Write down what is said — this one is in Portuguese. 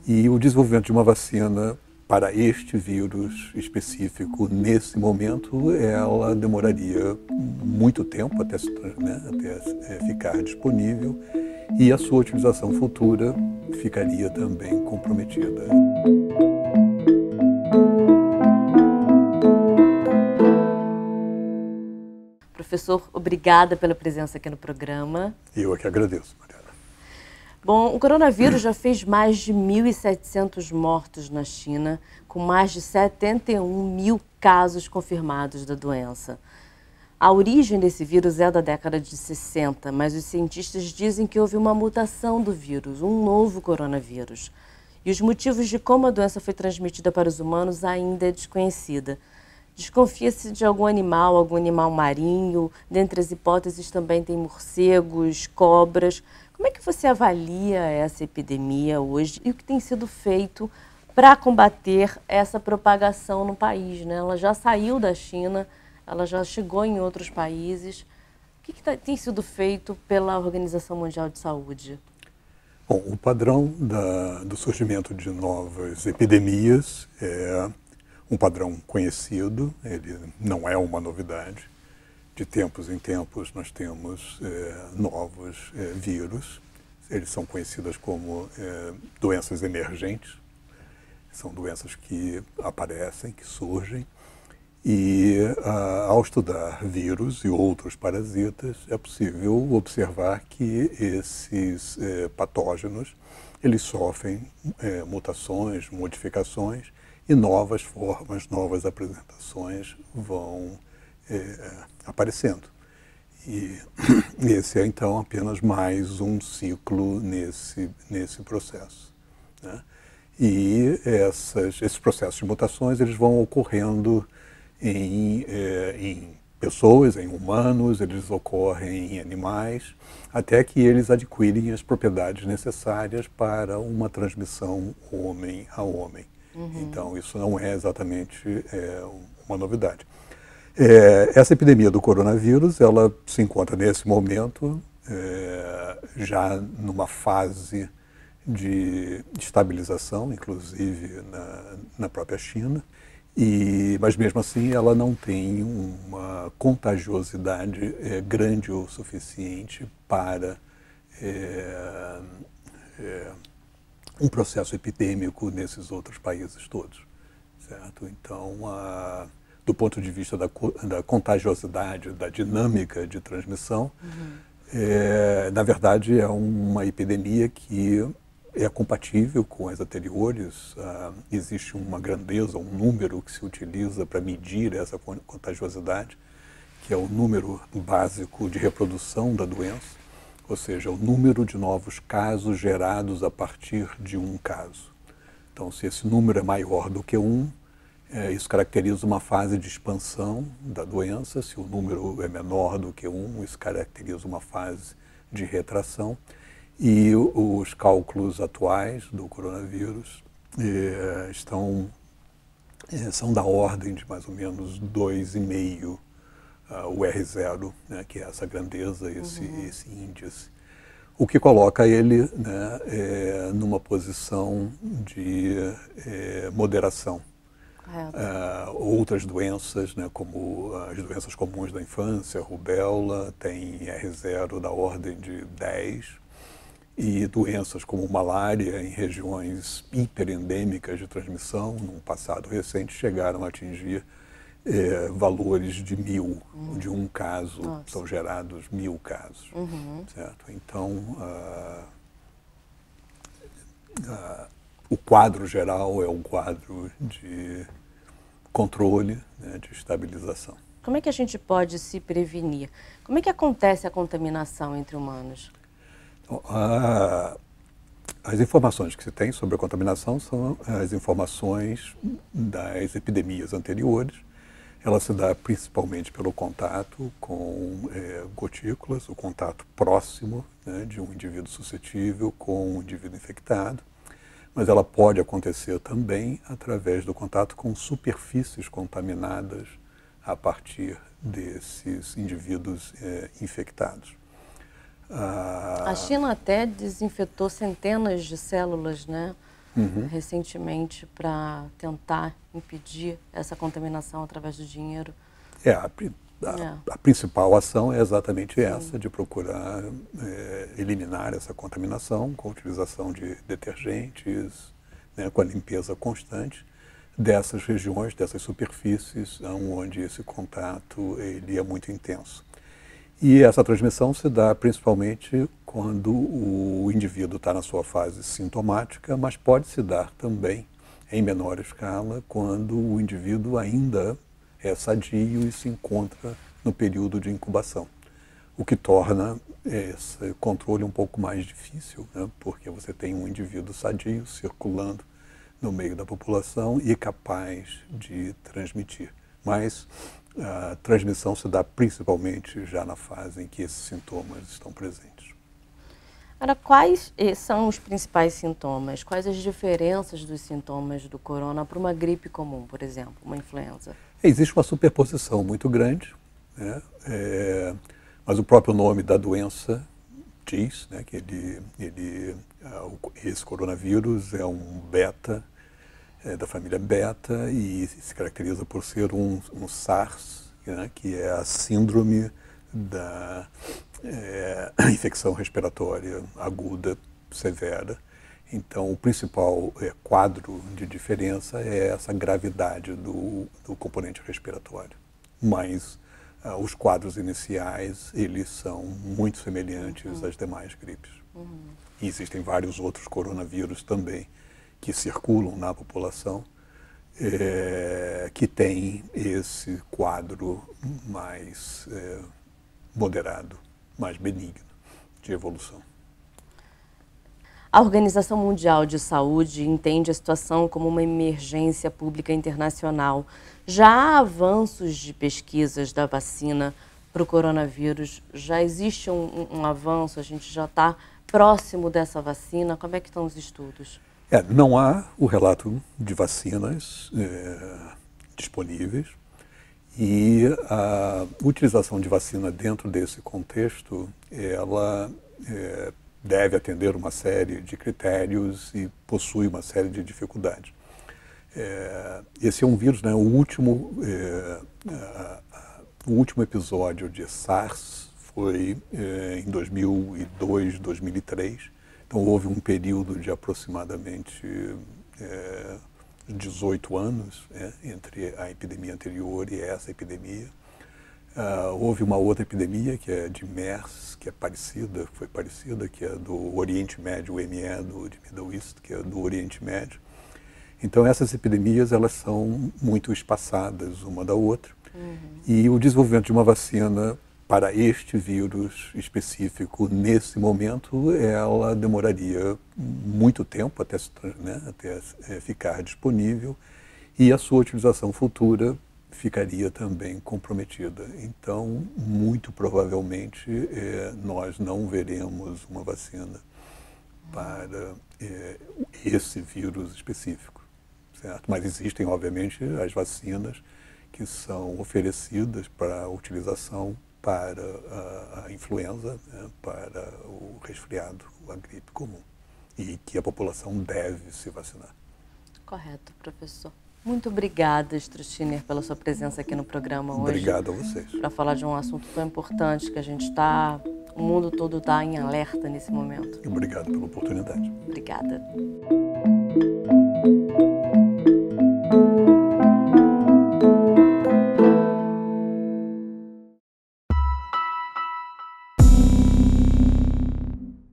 E o desenvolvimento de uma vacina para este vírus específico, nesse momento, ela demoraria muito tempo até, ficar disponível e a sua utilização futura ficaria também comprometida. Professor, obrigada pela presença aqui no programa. Eu é que agradeço, Mariana. Bom, o coronavírus já fez mais de 1.700 mortos na China, com mais de 71 mil casos confirmados da doença. A origem desse vírus é da década de 60, mas os cientistas dizem que houve uma mutação do vírus, um novo coronavírus. E os motivos de como a doença foi transmitida para os humanos ainda é desconhecida. Desconfia-se de algum animal marinho. Dentre as hipóteses também tem morcegos, cobras. Como é que você avalia essa epidemia hoje e o que tem sido feito para combater essa propagação no país, né? Ela já saiu da China, ela já chegou em outros países. O que tem sido feito pela Organização Mundial de Saúde? Bom, o padrão do surgimento de novas epidemias é um padrão conhecido, ele não é uma novidade. De tempos em tempos nós temos novos vírus, eles são conhecidos como doenças emergentes, são doenças que aparecem, que surgem, e ao estudar vírus e outros parasitas é possível observar que esses patógenos eles sofrem mutações, modificações, e novas formas, novas apresentações vão aparecendo. E esse é, então, apenas mais um ciclo nesse processo, né? E esses processos de mutações eles vão ocorrendo em pessoas, em humanos, eles ocorrem em animais, até que eles adquirem as propriedades necessárias para uma transmissão homem a homem. Então, isso não é exatamente uma novidade. Essa epidemia do coronavírus, ela se encontra nesse momento já numa fase de estabilização, inclusive na própria China, mas mesmo assim ela não tem uma contagiosidade grande o suficiente para um processo epidêmico nesses outros países todos, certo? Então, do ponto de vista da contagiosidade, da dinâmica de transmissão, na verdade é uma epidemia que é compatível com as anteriores. Existe uma grandeza, um número que se utiliza para medir essa contagiosidade, que é o número básico de reprodução da doença, ou seja, o número de novos casos gerados a partir de um caso. Então, se esse número é maior do que isso caracteriza uma fase de expansão da doença. Se o número é menor do que isso caracteriza uma fase de retração. E os cálculos atuais do coronavírus são da ordem de mais ou menos 2,5, o R0, né, que é essa grandeza, esse índice. O que coloca ele, né, numa posição de moderação. Outras doenças, né, como as doenças comuns da infância, rubéola, tem R0 da ordem de 10, e doenças como malária em regiões hiperendêmicas de transmissão, num passado recente, chegaram a atingir valores de 1.000, de um caso. Nossa. São gerados 1.000 casos, certo? Então, o quadro geral é um quadro de controle, né, de estabilização. Como é que a gente pode se prevenir? Como é que acontece a contaminação entre humanos? Então, as informações que se tem sobre a contaminação são as informações das epidemias anteriores. Ela se dá principalmente pelo contato com gotículas, o contato próximo, né, de um indivíduo suscetível com um indivíduo infectado. Mas ela pode acontecer também através do contato com superfícies contaminadas a partir desses indivíduos infectados. A China até desinfetou centenas de células, né, recentemente, para tentar impedir essa contaminação através do dinheiro. A principal ação é exatamente essa, de procurar eliminar essa contaminação com a utilização de detergentes, né, com a limpeza constante dessas regiões, dessas superfícies onde esse contato ele é muito intenso. E essa transmissão se dá principalmente quando o indivíduo está na sua fase sintomática, mas pode se dar também em menor escala quando o indivíduo ainda é sadio e se encontra no período de incubação, o que torna esse controle um pouco mais difícil, né? Porque você tem um indivíduo sadio circulando no meio da população e capaz de transmitir. Mas a transmissão se dá principalmente já na fase em que esses sintomas estão presentes. Agora, quais são os principais sintomas? Quais as diferenças dos sintomas do corona para uma gripe comum, por exemplo, uma influenza? Existe uma superposição muito grande, né? Mas o próprio nome da doença diz, né, que esse coronavírus é um beta, da família beta, e se caracteriza por ser um SARS, né, que é a síndrome da infecção respiratória aguda severa. Então, o principal quadro de diferença é essa gravidade do componente respiratório. Mas os quadros iniciais, eles são muito semelhantes às demais gripes. E existem vários outros coronavírus também que circulam na população, que têm esse quadro mais moderado, mais benigno de evolução. A Organização Mundial de Saúde entende a situação como uma emergência pública internacional. Já há avanços de pesquisas da vacina para o coronavírus? Já existe um avanço? A gente já está próximo dessa vacina? Como é que estão os estudos? Não há o relato de vacinas disponíveis, e a utilização de vacina dentro desse contexto, ela deve atender uma série de critérios e possui uma série de dificuldades. Esse é um vírus, né, o último episódio de SARS foi em 2002, 2003. Então houve um período de aproximadamente 18 anos entre a epidemia anterior e essa epidemia. Houve uma outra epidemia, que é de MERS, que foi parecida, que é do Oriente Médio, o ME de Middle East, que é do Oriente Médio. Então essas epidemias, elas são muito espaçadas uma da outra. E o desenvolvimento de uma vacina para este vírus específico, nesse momento, ela demoraria muito tempo até ficar disponível, e a sua utilização futura ficaria também comprometida. Então, muito provavelmente, nós não veremos uma vacina para esse vírus específico, certo? Mas existem, obviamente, as vacinas que são oferecidas para utilização para a influenza, né, para o resfriado, a gripe comum, e que a população deve se vacinar. Correto, professor. Muito obrigada, Stroessiner, pela sua presença aqui no programa hoje. Obrigado a vocês. Para falar de um assunto tão importante que o mundo todo está em alerta nesse momento. Obrigado pela oportunidade. Obrigada.